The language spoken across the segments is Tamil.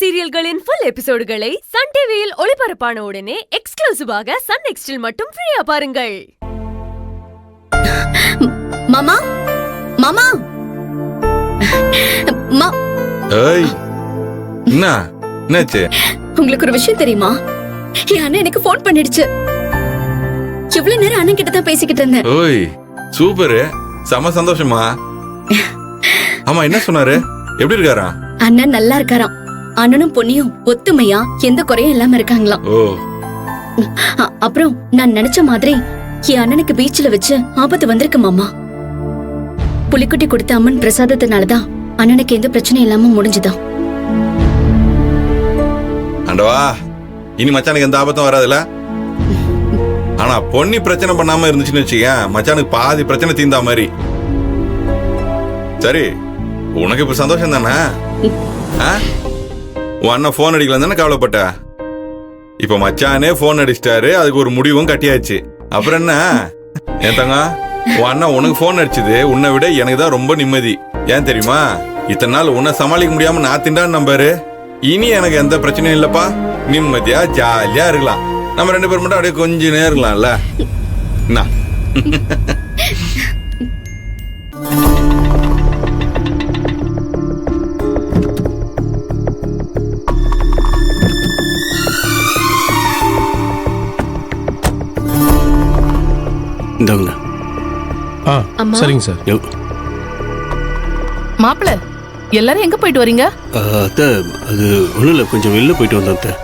சீரியல்களின் ஃபுல் எபிசோடுகளை சன் டிவியில் ஒளிபரப்பான உடனே எக்ஸ்க்ளூசிவாக சன் நெக்ஸ்டில் மட்டும் ஃப்ரீயா பாருங்கள். மாமா மாமா ஏய் என்னாச்சு? உங்களுக்கு ஒரு விஷயம் தெரியுமா? என் அண்ணன் எனக்கு போன் பண்ணிடுச்சு. இவ்வளவு நேரம் அண்ணன் கிட்ட தான் பேசிக்கிட்டு இருந்தேன். ஓய் சூப்பர், செம சந்தோஷமா. ஆமா, என்ன சொன்னாரு? எப்படி இருக்காரா? அண்ணன் நல்லா இருக்காராம். அண்ணனும் பொண்ணியும் ஒத்துமையா எந்த குறையும் இல்லாம இருக்காங்களாம். ஓ, அப்புறம் நான் நினைச்ச மாதிரி என் அண்ணனுக்கு பீச்ல வச்சு ஆபத்து வந்திருக்கு மாமா. புலிக்குட்டி கொடுத்த அம்மன் பிரசாதத்தினாலதான் அண்ணனுக்கு எந்த பிரச்சனையும் இல்லாம முடிஞ்சுதான். ஆண்டவா, இனி மச்சானுக்கு எந்த ஆபத்தும் வராதுல. ஆனா பொன்னி பிரச்சனை பண்ணாம இருந்துச்சுன்னு வச்சுக்க, மச்சானுக்கு பாதி பிரச்சனை தீந்தா மாதிரி. சரி, உனக்கு இப்ப சந்தோஷம் தானே? உன் அண்ணன் போன் அடிக்கலாம் தானே கவலைப்பட்ட? இப்ப மச்சானே போன் அடிச்சிட்டாரு, அதுக்கு ஒரு முடிவும் கட்டியாச்சு. அப்புறம் என்ன? ஏன் தங்க, உன் அண்ணன் உனக்கு போன் அடிச்சது உன்னை விட எனக்கு தான் ரொம்ப நிம்மதி. ஏன் தெரியுமா? இத்தனை நாள் உன்னை சமாளிக்க முடியாம நான் திண்டான்னு நம்பாரு. இனி எனக்கு எந்த பிரச்சனையும் இல்லப்பா, நிம்மதியா ஜாலியா இருக்கலாம். நம்ம ரெண்டு பேரும் மட்டும் அப்படியே கொஞ்ச நேரம் இருக்கலாம்ல. என்ன சரிங்க சார். மாப்பிள்ள, எல்லாரும் எங்க போயிட்டு வரீங்க? அது ஒண்ணும் இல்ல, கொஞ்சம் வெளில போயிட்டு வந்தேன்.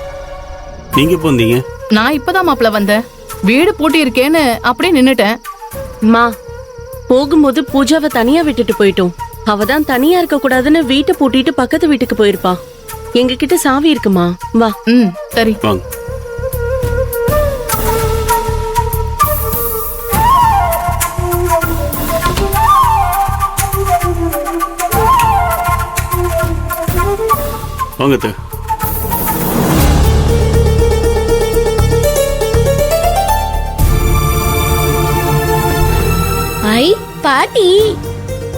நீங்க எப்போ வந்தீங்க? நான் இப்பதான் மாப்பிள்ள வந்தேன். வீடு பூட்டி இருக்கேன்னு அப்படியே நின்னுட்டேன். மா, போகும்போது பூஜாவை தனியா விட்டுட்டு போயிட்டோம். அவதான் தனியா இருக்க கூடாதுன்னு வீட்டை பூட்டிட்டு பக்கத்து வீட்டுக்கு போயிருப்பா. எங்க கிட்ட சாவி இருக்குமா? வா. சரி வாங்க. வாங்க. ஹாய் பாட்டி.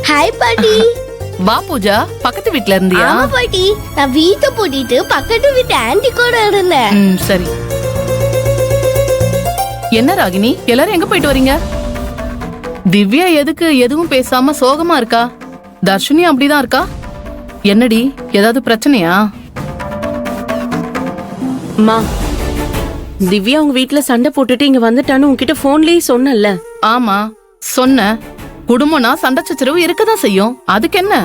ஹாய் பாட்டி. வா பூஜா, பக்கத்து வீட்ல இருந்தியா? ஆமா பாட்டி, நான் வீட்டை பூட்டிட்டு பக்கத்து வீட்டு ஆன்ட்டி கூட இருந்தேன். சரி. என்ன ராகினி, எல்லாரும் எங்க போயிட்டு வரீங்க? திவ்யா எதுக்கு எதுவும் பேசாம சோகமா இருக்கா? தர்ஷினி அப்படிதான் இருக்கா. என்னடி, ஏதாவது பிரச்சனையா? மா, திவ்யா உங்க வீட்டுல சண்டை போட்டுட்டு இங்க வந்துட்டான்னு உங்ககிட்ட போன்லயே சொன்னல. ஆமா சொன்ன. குடும்பம்னா சண்டை சச்சரவு இருக்கதான் செய்யும். அதுக்கு என்ன?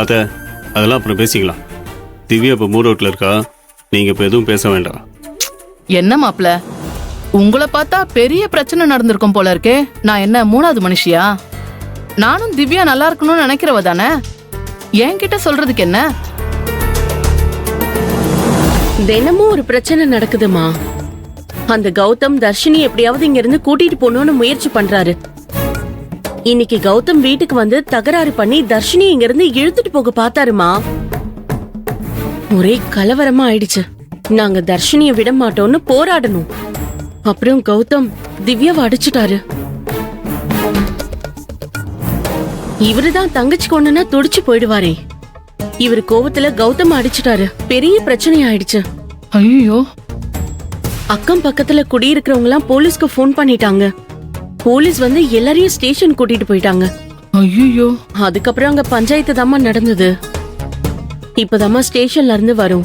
அதெல்லாம் அப்புறம் பேசிக்கலாம். திவ்யா இப்ப மூட் அவுட்ல இருக்கா, நீங்க இப்ப எதுவும் பேச வேண்டாம். என்ன மாப்ள, உங்களை பார்த்தா பெரிய பிரச்சனை நடந்திருக்கும் போல இருக்கே. நான் என்ன மூணாவது மனுஷியா? நானும் திவ்யா நல்லா இருக்கணும்னு நினைக்கிறவ தானே. என்கிட்ட சொல்றதுக்கு என்ன? தினமும் ஒரு பிரச்சனை நடக்குதுமா. அந்த கௌதம் தர்ஷினி எப்படியாவது இங்க இருந்து கூட்டிட்டு போகணும்னு முயற்சி பண்றாரு. இன்னைக்கு கௌதம் வீட்டுக்கு வந்து தகராறு பண்ணி தர்ஷினி இங்க இருந்து இழுத்துட்டு போக பார்த்தாருமா. ஒரே கலவரமா ஆயிடுச்சு. நாங்க தர்ஷினிய விட மாட்டோம்னு போராடணும். அப்புறம் கௌதம் திவ்யாவை அடிச்சுட்டாரு. இவருதான் தங்கச்சி கொண்டுனா துடிச்சு போயிடுவாரே. இவரு கோவத்துல கௌதம் அடிச்சுட்டாரு. பெரிய பிரச்சனை ஆயிடுச்சு. ஐயோ. அக்கம் பக்கத்துல குடியிருக்கிறவங்க எல்லாம் போலீஸ்க்கு போன் பண்ணிட்டாங்க. போலீஸ் வந்து எல்லாரையும் ஸ்டேஷன் கூட்டிட்டு போயிட்டாங்க. ஐயோ. அதுக்கப்புறம் அங்க பஞ்சாயத்து தாமா நடந்தது. இப்பதாமா ஸ்டேஷன்ல இருந்து வரும்.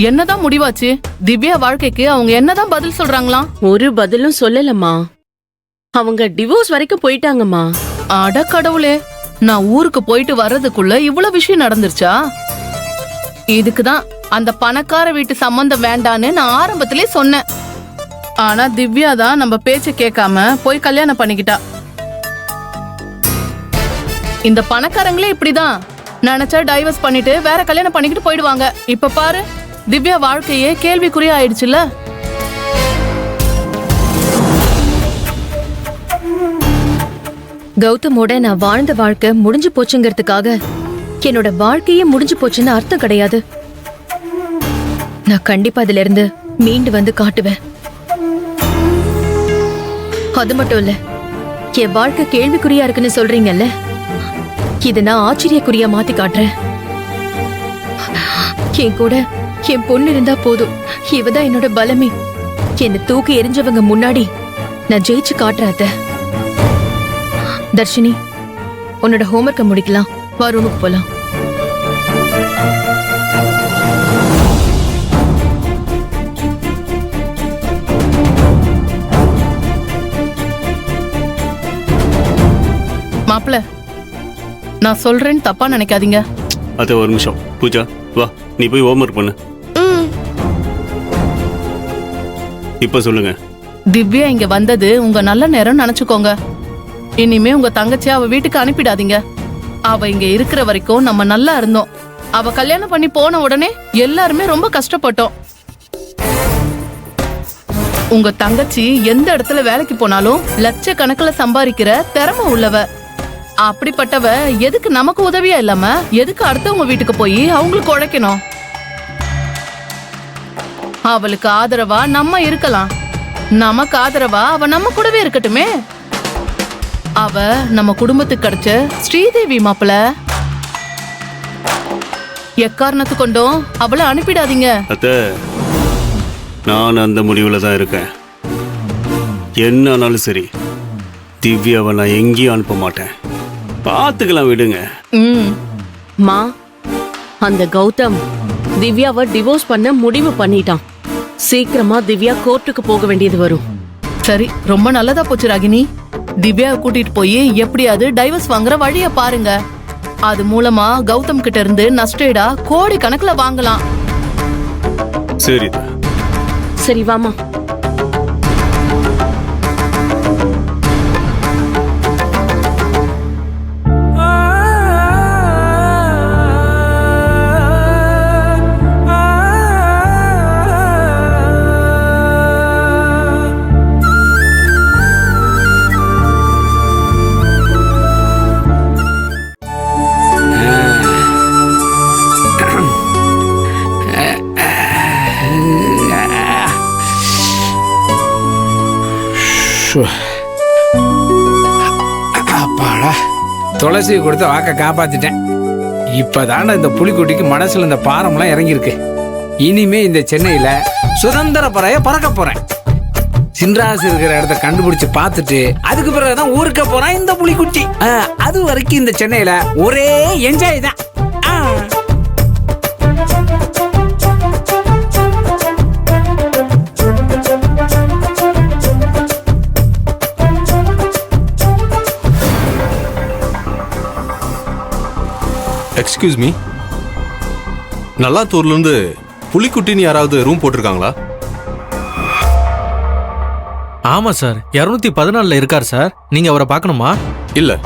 என்னதான் முடிவாச்சு? திவ்யா வாழ்க்கைக்கு அவங்க என்னதான் பதில் சொல்றாங்களா? ஒரு பதிலும் சொல்லலம்மா. அவங்க டிவோர்ஸ் வரைக்கும் போயிட்டாங்கம்மா. அட கடவுளே, நான் ஊருக்கு போயிட்டு வர்றதுக்குள்ள இவ்வளவு விஷயம் நடந்துருச்சா? இதுக்குதான் அந்த பணக்கார வீட்டு சம்பந்தம் வேண்டான்னு நான் ஆரம்பத்திலே சொன்னேன். ஆனா திவ்யா தான் நம்ம பேச்ச கேட்காம போய் கல்யாணம் பண்ணிக்கிட்டா. இந்த பணக்காரங்களே இப்படிதான். நினைச்சா டைவர்ஸ் பண்ணிட்டு வேற கல்யாணம் பண்ணிக்கிட்டு போயிடுவாங்க. இப்ப பாரு, திவ்யா வாழ்க்கையே கேள்விக்குறியா ஆயிடுச்சுல்ல. கௌதமோட நான் வாழ்ந்த வாழ்க்கை முடிஞ்சு போச்சுங்கிறதுக்காக என்னோட வாழ்க்கையே முடிஞ்சு போச்சுன்னு அர்த்தம் கிடையாது. நான் கண்டிப்பா அதுல இருந்து மீண்டு வந்து காட்டுவேன். அது மட்டும் இல்ல, என் வாழ்க்கை கேள்விக்குறியா இருக்குன்னு சொல்றீங்கல்ல, இத நான் ஆச்சரியக்குறியா மாத்தி காட்டுறேன். என் கூட என் பொண்ணு இருந்தா போதும். இவதான் என்னோட பலமே. என்னை தூக்கி எரிஞ்சவங்க முன்னாடி நான் ஜெயிச்சு காட்டுறாத. தர்ஷினி, உன்னோட ஹோம்ஒர்க்கை முடிக்கலாம். வா, ரூமுக்கு போலாம். மாப்பிள, நான் சொல்றேன்னு தப்பா நினைக்காதீங்க. அத்தை ஒரு நிமிஷம். பூஜா வா, நீ போய் ஹோம்ஒர்க் பண்ணு. இப்ப சொல்லுங்க. திவ்யா இங்க வந்தது உங்க நல்ல நேரம் நினைச்சுக்கோங்க. இனிமே உங்க தங்கச்சியை அவ வீட்டுக்கு அனுப்பிடாதீங்க. அவ இங்க இருக்கிற வரைக்கும் நம்ம நல்லா இருந்தோம். அவ கல்யாணம் பண்ணி போன உடனே எல்லாருமே ரொம்ப கஷ்டப்பட்டோம். உங்க தங்கச்சி எந்த இடத்துல வேலைக்கு போனாலும் லட்சக்கணக்கில் சம்பாதிக்கிற திறமை உள்ளவ. அப்படிப்பட்டவ எதுக்கு நமக்கு உதவியா இல்லாம எதுக்கு அடுத்தவங்க வீட்டுக்கு போய் அவங்களுக்கு உழைக்கணும்? அவளுக்கு ஆதரவா நம்ம இருக்கலாம். நமக்கு ஆதரவா அவ நம்ம கூடவே இருக்கட்டுமே. அவ நம்ம குடும்பத்துக்கு கிடைச்ச ஸ்ரீதேவி மாப்பிள. எக்காரணத்து கொண்டும் அவளை அனுப்பிடாதீங்க. அத்தை, நான் அந்த முடிவுல தான் இருக்கேன். என்ன ஆனாலும் சரி, திவ்யாவை நான் எங்கேயும் அனுப்ப மாட்டேன். பார்த்துக்கலாம், விடுங்க. மா, அந்த கௌதம் திவ்யாவை டிவோர்ஸ் பண்ண முடிவு பண்ணிட்டான். சீக்கிரமா திவ்யா கோர்ட்டுக்கு போக வேண்டியது வரும். சரி, ரொம்ப நல்லதா போச்சு ராகினி. திவ்யாவை கூட்டிட்டு போய் எப்படியாவது டைவர்ஸ் வாங்குற வழிய பாருங்க. அது மூலமா கௌதம் கிட்ட இருந்து நஷ்டேடா கோடி கணக்குல வாங்கலாம். சரி சரி, வாமா. அப்பாடா, துளசி கொடுத்து வாக்க காப்பாத்திட்டேன். இப்பதான இந்த புலிக்குட்டிக்கு மனசுல இந்த பாரம்லாம் இறங்கியிருக்கு. இனிமே இந்த சென்னையில சுதந்திர பறைய பறக்க போறேன். சின்ராசு இருக்கிற இடத்த கண்டுபிடிச்சு பார்த்துட்டு அதுக்கு பிறகுதான் ஊருக்க போறான் இந்த புலிக்குட்டி. அது வரைக்கும் இந்த சென்னையில ஒரே என்ஜாய் தான். எக்ஸ்கியூஸ் மீ, நல்லாத்தூர்ல இருந்து புலிக்குட்டின்னு யாராவது ரூம் போட்டிருக்காங்களா? ஆமா சார், 214 இருக்கார் சார். நீங்க அவரை பார்க்கணுமா? இல்ல,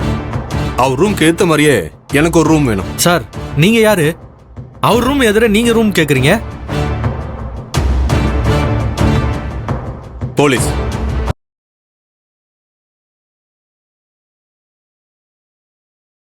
அவர் ரூம்க்கு ஏத்த மாதிரியே எனக்கு ஒரு ரூம் வேணும். சார், நீங்க யாரு? அவர் ரூம் எதிர நீங்க ரூம் கேக்குறீங்க? போலீஸ்.